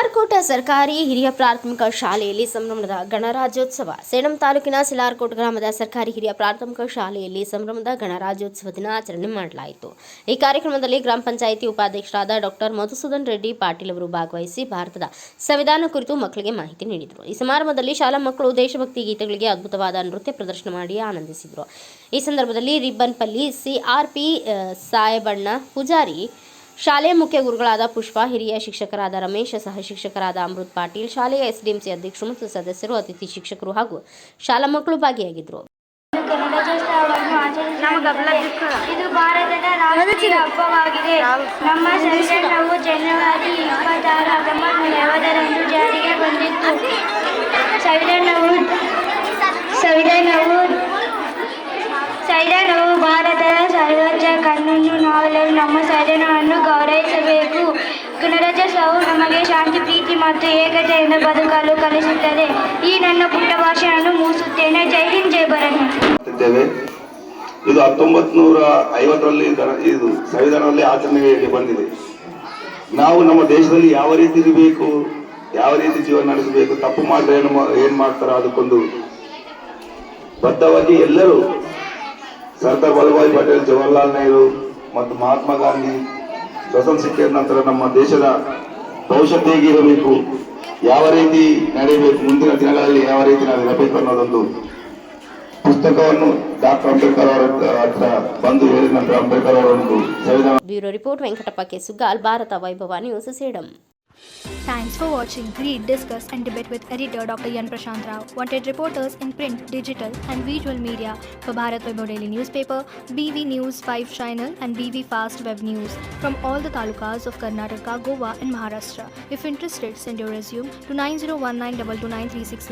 ಸಿಲಾರ್ಕೋಟ ಸರ್ಕಾರಿ ಹಿರಿಯ ಪ್ರಾಥಮಿಕ ಶಾಲೆಯಲ್ಲಿ ಸಂಭ್ರಮದ ಗಣರಾಜ್ಯೋತ್ಸವ. ಸೇಡಂ ತಾಲೂಕಿನ ಸಿಲಾರ್ಕೋಟ್ ಗ್ರಾಮದ ಸರ್ಕಾರಿ ಹಿರಿಯ ಪ್ರಾಥಮಿಕ ಶಾಲೆಯಲ್ಲಿ ಸಂಭ್ರಮದ ಗಣರಾಜ್ಯೋತ್ಸವ ದಿನ ಆಚರಣೆ ಮಾಡಲಾಯಿತು. ಈ ಕಾರ್ಯಕ್ರಮದಲ್ಲಿ ಗ್ರಾಮ ಪಂಚಾಯಿತಿ ಉಪಾಧ್ಯಕ್ಷರಾದ ಡಾಕ್ಟರ್ ಮಧುಸೂದನ್ ರೆಡ್ಡಿ ಪಾಟೀಲ್ ಅವರು ಭಾಗವಹಿಸಿ ಭಾರತದ ಸಂವಿಧಾನ ಕುರಿತು ಮಕ್ಕಳಿಗೆ ಮಾಹಿತಿ ನೀಡಿದರು. ಈ ಸಮಾರಂಭದಲ್ಲಿ ಶಾಲಾ ಮಕ್ಕಳು ದೇಶಭಕ್ತಿ ಗೀತೆಗಳಿಗೆ ಅದ್ಭುತವಾದ ನೃತ್ಯ ಪ್ರದರ್ಶನ ಮಾಡಿ ಆನಂದಿಸಿದರು. ಈ ಸಂದರ್ಭದಲ್ಲಿ ರಿಬ್ಬನ್ಪಲ್ಲಿ ಸಿಆರ್ಪಿ ಸಾಯಬಣ್ಣ ಪೂಜಾರಿ, ಶಾಲೆಯ ಮುಖ್ಯ ಗುರುಗಳಾದ ಪುಷ್ಪ, ಹಿರಿಯ ಶಿಕ್ಷಕರಾದ ರಮೇಶ್, ಸಹ ಶಿಕ್ಷಕರಾದ ಅಮೃತ್ ಪಾಟೀಲ್, ಶಾಲೆಯ ಎಸ್ಡಿಎಂಸಿ ಅಧ್ಯಕ್ಷರು ಮತ್ತು ಸದಸ್ಯರು, ಅತಿಥಿ ಶಿಕ್ಷಕರು ಹಾಗೂ ಶಾಲಾ ಮಕ್ಕಳು ಭಾಗಿಯಾಗಿದ್ದರು. ಇದು ಭಾರತದ ರಾಷ್ಟ್ರೀಯ ಹಬ್ಬವಾಗಿದೆ. ನಮ್ಮ ಸಂವಿಧಾನವು ಜನವರಿ 26, 1950 ಜಾರಿಗೆ ಬಂದಿತ್ತು. ಸಂವಿಧಾನವು ಭಾರತದ ಸರ್ವೋಚ್ಚ ಕಾನೂನು. ನಾವೆಲ್ಲರೂ ನಮ್ಮ ಸಂವಿಧಾನವನ್ನು ಗೌರವಿಸಬೇಕು. ಗಣರಾಜ್ಯೋತ್ಸವವು ನಮಗೆ ಶಾಂತಿ, ಪ್ರೀತಿ ಮತ್ತು ಏಕತೆಯಿಂದ ಬದುಕಲು ಕಲಿಸುತ್ತದೆ. ಈ ನನ್ನ ಪುಟ್ಟ ಭಾಷೆಯನ್ನು ಮುಗಿಸುತ್ತೇನೆ. ಜೈ ಹಿಂದ್, ಜೈ ಭಾರತ್. ಇದು 1950ರಲ್ಲಿ ಇದು ಸಂವಿಧಾನದಲ್ಲಿ ಆಚರಣೆಗೆ ಬಂದಿದೆ. ನಾವು ನಮ್ಮ ದೇಶದಲ್ಲಿ ಯಾವ ರೀತಿ ಇರಬೇಕು, ಯಾವ ರೀತಿ ಜೀವನ ನಡೆಸಬೇಕು, ತಪ್ಪು ಮಾಡಿದ್ರೆ ಏನ್ ಮಾಡ್ತಾರೋ ಅದಕ್ಕೊಂದು ಬದ್ಧವಾಗಿ ಎಲ್ಲರೂ ಸರ್ದಾರ್ ವಲ್ಲಭಾಯ್ ಪಟೇಲ್, ಜವಾಹರ್ಲಾಲ್ ನೆಹರು ಮತ್ತು ಮಹಾತ್ಮ ಗಾಂಧಿ ಸ್ವತಂತ್ರ ಸಿಕ್ಕಿದ ನಂತರ ನಮ್ಮ ದೇಶದ ಭವಿಷ್ಯತ್ತು ಹೇಗಿರಬೇಕು, ಯಾವ ರೀತಿ ನಡೆಯಬೇಕು, ಮುಂದಿನ ದಿನಗಳಲ್ಲಿ ಯಾವ ರೀತಿ ನಾವು ಇರಬೇಕು ಅನ್ನೋದೊಂದು ಪುಸ್ತಕವನ್ನು ಡಾಕ್ಟರ್ ಅಂಬೇಡ್ಕರ್ ಅವರ ಹತ್ರ ಬಂದು ಹೇಳಿದ ನಂತರ ಅಂಬೇಡ್ಕರ್ ಅವರೊಂದು ಸಂವಿಧಾನ. Bureau report Venkatappa K Sugal, Bharat Vaibhav news, Sedam. Thanks for watching. Read, discuss and debate with editor Dr. Yan Prashant Rao. Wanted reporters in print, digital and visual media for Bharat Vaibhav Daily Newspaper, BV News 5 Channel and BV Fast Web News from all the talukas of Karnataka, Goa and Maharashtra. If interested, send your resume to 9019229369.